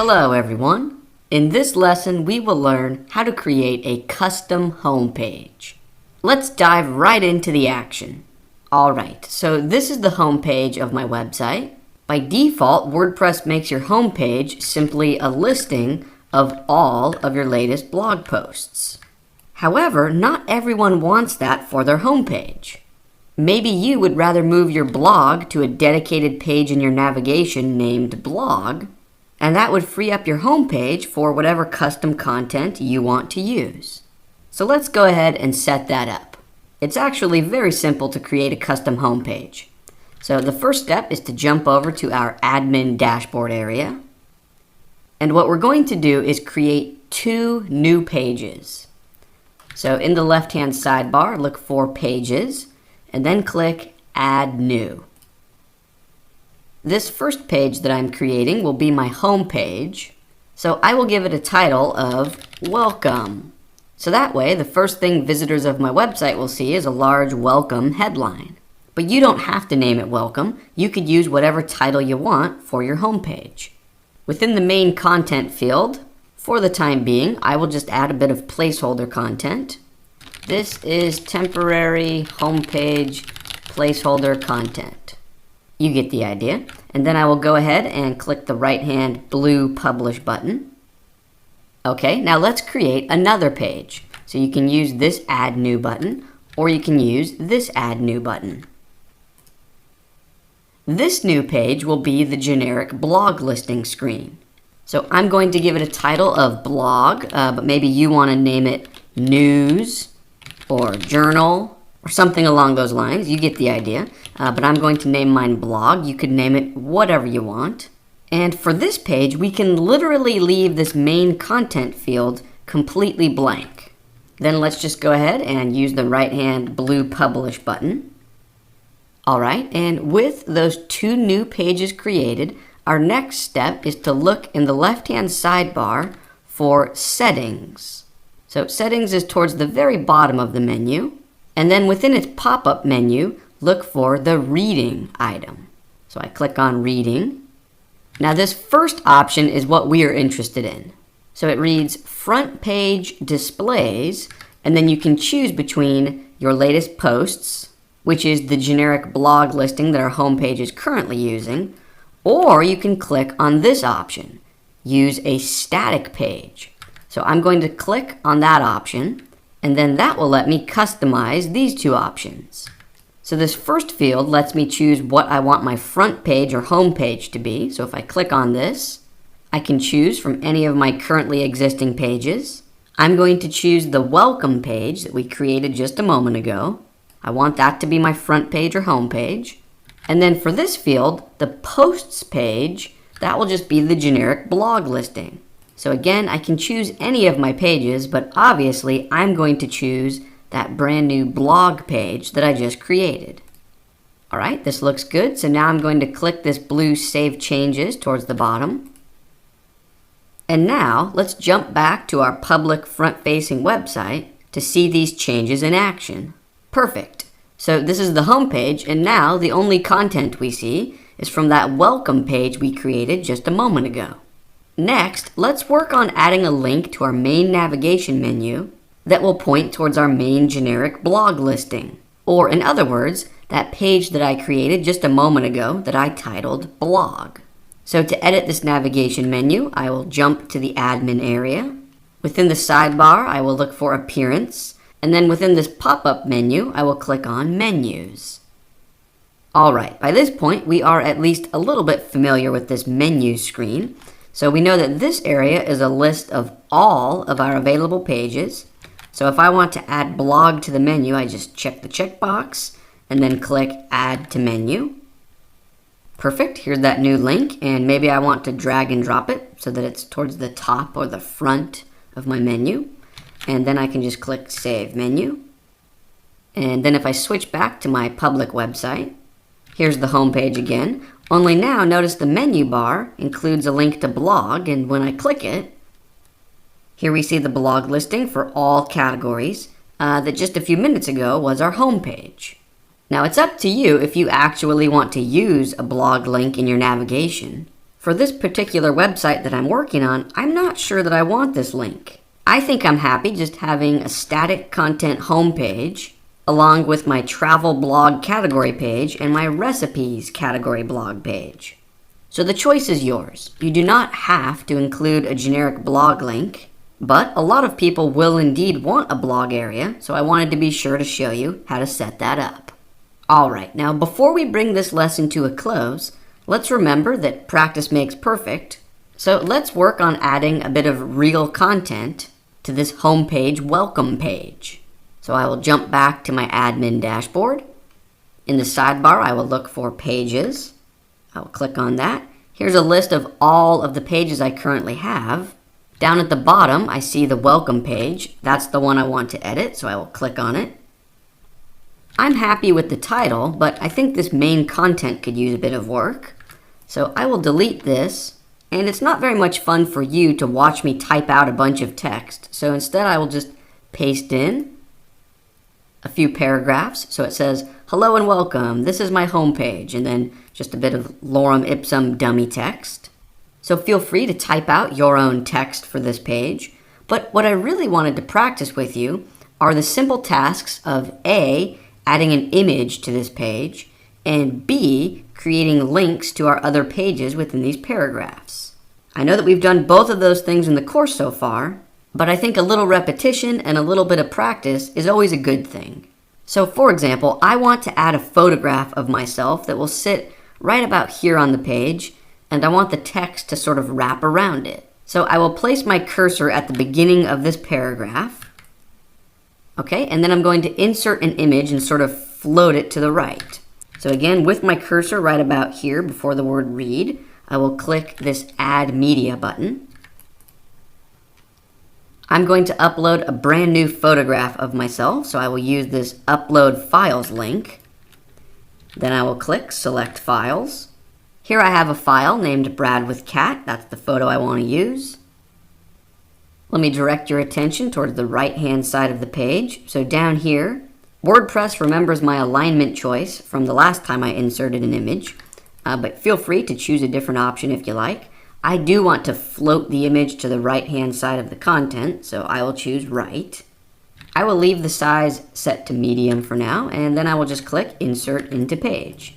Hello everyone. In this lesson, we will learn how to create a custom homepage. Let's dive right into the action. Alright, so this is the homepage of my website. By default, WordPress makes your homepage simply a listing of all of your latest blog posts. However, not everyone wants that for their homepage. Maybe you would rather move your blog to a dedicated page in your navigation named Blog, and that would free up your homepage for whatever custom content you want to use. So let's go ahead and set that up. It's actually very simple to create a custom homepage. So the first step is to jump over to our admin dashboard area. And what we're going to do is create 2 new pages. So in the left-hand sidebar, look for Pages, and then click Add New. This first page that I'm creating will be my home page, so I will give it a title of Welcome. So that way, the first thing visitors of my website will see is a large Welcome headline. But you don't have to name it Welcome. You could use whatever title you want for your home page. Within the main content field, for the time being, I will just add a bit of placeholder content. This is temporary homepage placeholder content. You get the idea. And then I will go ahead and click the right-hand blue Publish button. Okay, now let's create another page. So you can use this Add New button, or you can use this Add New button. This new page will be the generic blog listing screen. So I'm going to give it a title of Blog, but maybe you want to name it News or Journal, or something along those lines. You get the idea. But I'm going to name mine Blog. You could name it whatever you want. And for this page, we can literally leave this main content field completely blank. Then let's just go ahead and use the right-hand blue Publish button. Alright, and with those 2 new pages created, our next step is to look in the left-hand sidebar for Settings. So Settings is towards the very bottom of the menu. And then within its pop-up menu, look for the Reading item. So I click on Reading. Now this first option is what we are interested in. So it reads Front Page Displays, and then you can choose between your latest posts, which is the generic blog listing that our homepage is currently using, or you can click on this option, Use a Static Page. So I'm going to click on that option, and then that will let me customize these 2 options. So this first field lets me choose what I want my front page or home page to be. So if I click on this, I can choose from any of my currently existing pages. I'm going to choose the welcome page that we created just a moment ago. I want that to be my front page or home page. And then for this field, the posts page, that will just be the generic blog listing. So again, I can choose any of my pages, but obviously I'm going to choose that brand new blog page that I just created. Alright, this looks good. So now I'm going to click this blue Save Changes towards the bottom. And now let's jump back to our public front-facing website to see these changes in action. Perfect. So this is the home page, and now the only content we see is from that welcome page we created just a moment ago. Next, let's work on adding a link to our main navigation menu that will point towards our main generic blog listing. Or in other words, that page that I created just a moment ago that I titled Blog. So to edit this navigation menu, I will jump to the admin area. Within the sidebar, I will look for Appearance. And then within this pop-up menu, I will click on Menus. Alright, by this point, we are at least a little bit familiar with this menu screen. So we know that this area is a list of all of our available pages. So if I want to add blog to the menu, I just check the checkbox and then click Add to Menu. Perfect, here's that new link, and maybe I want to drag and drop it so that it's towards the top or the front of my menu. And then I can just click Save Menu. And then if I switch back to my public website, here's the home page again. Only now, notice the menu bar includes a link to blog, and when I click it, here we see the blog listing for all categories that just a few minutes ago was our home page. Now it's up to you if you actually want to use a blog link in your navigation. For this particular website that I'm working on, I'm not sure that I want this link. I think I'm happy just having a static content homepage along with my travel blog category page and my recipes category blog page. So the choice is yours. You do not have to include a generic blog link, but a lot of people will indeed want a blog area, so I wanted to be sure to show you how to set that up. Alright, now before we bring this lesson to a close, let's remember that practice makes perfect. So let's work on adding a bit of real content to this homepage welcome page. So I will jump back to my admin dashboard. In the sidebar, I will look for pages. I will click on that. Here's a list of all of the pages I currently have. Down at the bottom, I see the welcome page. That's the one I want to edit, so I will click on it. I'm happy with the title, but I think this main content could use a bit of work. So I will delete this, and it's not very much fun for you to watch me type out a bunch of text. So instead I will just paste in a few paragraphs. So it says, hello and welcome, this is my homepage, and then just a bit of lorem ipsum dummy text. So feel free to type out your own text for this page. But what I really wanted to practice with you are the simple tasks of A, adding an image to this page, and B, creating links to our other pages within these paragraphs. I know that we've done both of those things in the course so far, but I think a little repetition and a little bit of practice is always a good thing. So for example, I want to add a photograph of myself that will sit right about here on the page, and I want the text to sort of wrap around it. So I will place my cursor at the beginning of this paragraph. Okay, and then I'm going to insert an image and sort of float it to the right. So again, with my cursor right about here before the word read, I will click this Add Media button. I'm going to upload a brand new photograph of myself, so I will use this Upload Files link. Then I will click Select Files. Here I have a file named Brad with Cat. That's the photo I want to use. Let me direct your attention towards the right-hand side of the page. So down here, WordPress remembers my alignment choice from the last time I inserted an image, but feel free to choose a different option if you like. I do want to float the image to the right-hand side of the content, so I will choose right. I will leave the size set to medium for now, and then I will just click Insert into Page.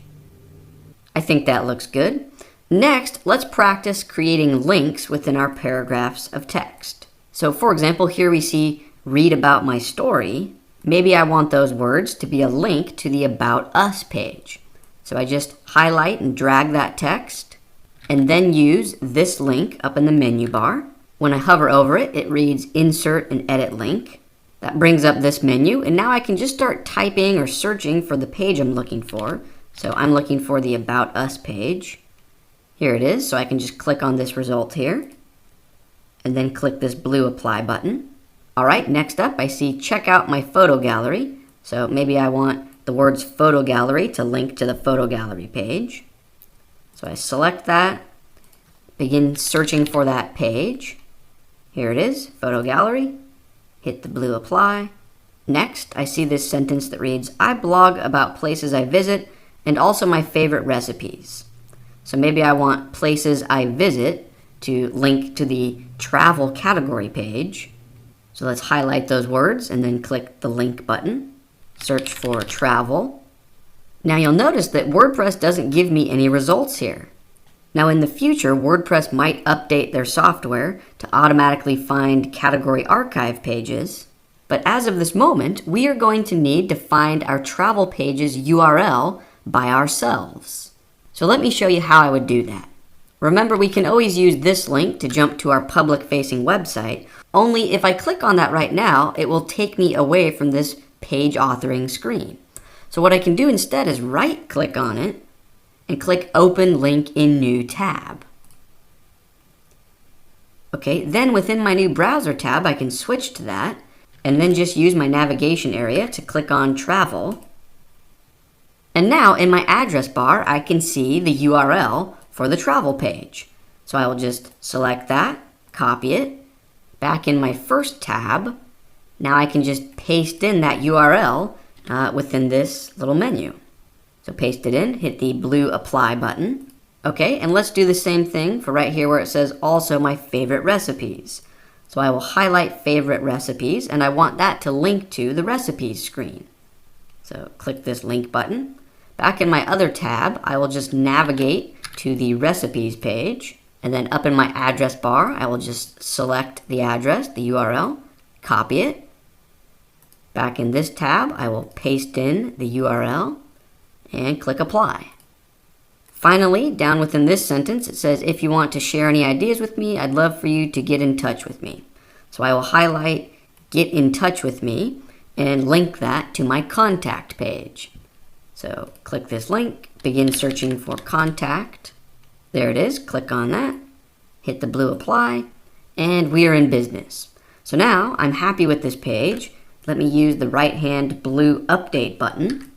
I think that looks good. Next, let's practice creating links within our paragraphs of text. So for example, here we see read about my story. Maybe I want those words to be a link to the About Us page. So I just highlight and drag that text and then use this link up in the menu bar. When I hover over it, it reads Insert and Edit Link. That brings up this menu, and now I can just start typing or searching for the page I'm looking for. So I'm looking for the About Us page. Here it is, so I can just click on this result here and then click this blue Apply button. All right, next up I see Check Out My Photo Gallery. So maybe I want the words Photo Gallery to link to the Photo Gallery page. So I select that, begin searching for that page. Here it is, Photo Gallery. Hit the blue Apply. Next, I see this sentence that reads, I blog about places I visit and also my favorite recipes. So maybe I want places I visit to link to the travel category page. So let's highlight those words and then click the link button. Search for travel. Now you'll notice that WordPress doesn't give me any results here. Now in the future, WordPress might update their software to automatically find category archive pages. But as of this moment, we are going to need to find our travel page's URL by ourselves. So let me show you how I would do that. Remember, we can always use this link to jump to our public-facing website, only if I click on that right now, it will take me away from this page authoring screen. So what I can do instead is right-click on it and click Open Link in New tab. Okay, then within my new browser tab, I can switch to that and then just use my navigation area to click on Travel. And now in my address bar, I can see the URL for the travel page. So I will just select that, copy it, back in my first tab. Now I can just paste in that URL within this little menu. So paste it in, hit the blue Apply button. Okay, and let's do the same thing for right here where it says also my favorite recipes. So I will highlight favorite recipes, and I want that to link to the recipes screen. So click this link button. Back in my other tab, I will just navigate to the recipes page, and then up in my address bar, I will just select the address, the URL, copy it. Back in this tab, I will paste in the URL and click apply. Finally, down within this sentence, it says, if you want to share any ideas with me, I'd love for you to get in touch with me. So I will highlight get in touch with me and link that to my contact page. So click this link, begin searching for contact. There it is, click on that, hit the blue apply, and we are in business. So now I'm happy with this page. Let me use the right-hand blue update button.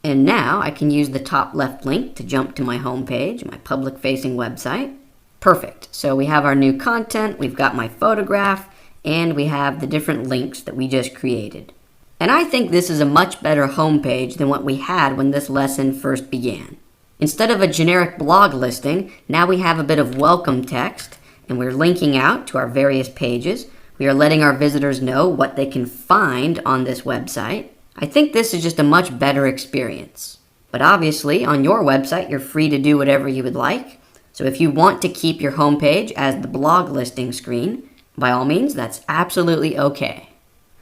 And now I can use the top left link to jump to my home page, my public-facing website. Perfect. So we have our new content, we've got my photograph, and we have the different links that we just created. And I think this is a much better home page than what we had when this lesson first began. Instead of a generic blog listing, now we have a bit of welcome text, and we're linking out to our various pages. We are letting our visitors know what they can find on this website. I think this is just a much better experience. But obviously, on your website, you're free to do whatever you would like. So if you want to keep your homepage as the blog listing screen, by all means, that's absolutely okay.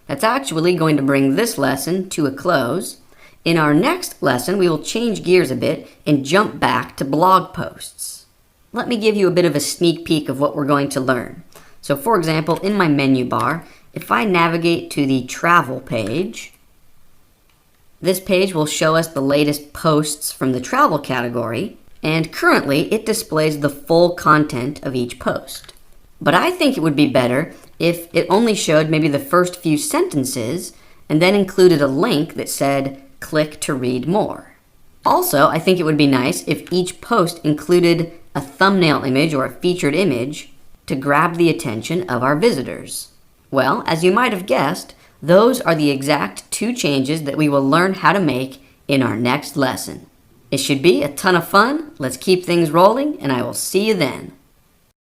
That's actually going to bring this lesson to a close. In our next lesson, we will change gears a bit and jump back to blog posts. Let me give you a bit of a sneak peek of what we're going to learn. So for example, in my menu bar, if I navigate to the travel page, this page will show us the latest posts from the travel category, and currently it displays the full content of each post. But I think it would be better if it only showed maybe the first few sentences and then included a link that said, click to read more. Also, I think it would be nice if each post included a thumbnail image or a featured image to grab the attention of our visitors. Well, as you might have guessed, those are the exact 2 changes that we will learn how to make in our next lesson. It should be a ton of fun. Let's keep things rolling, and I will see you then.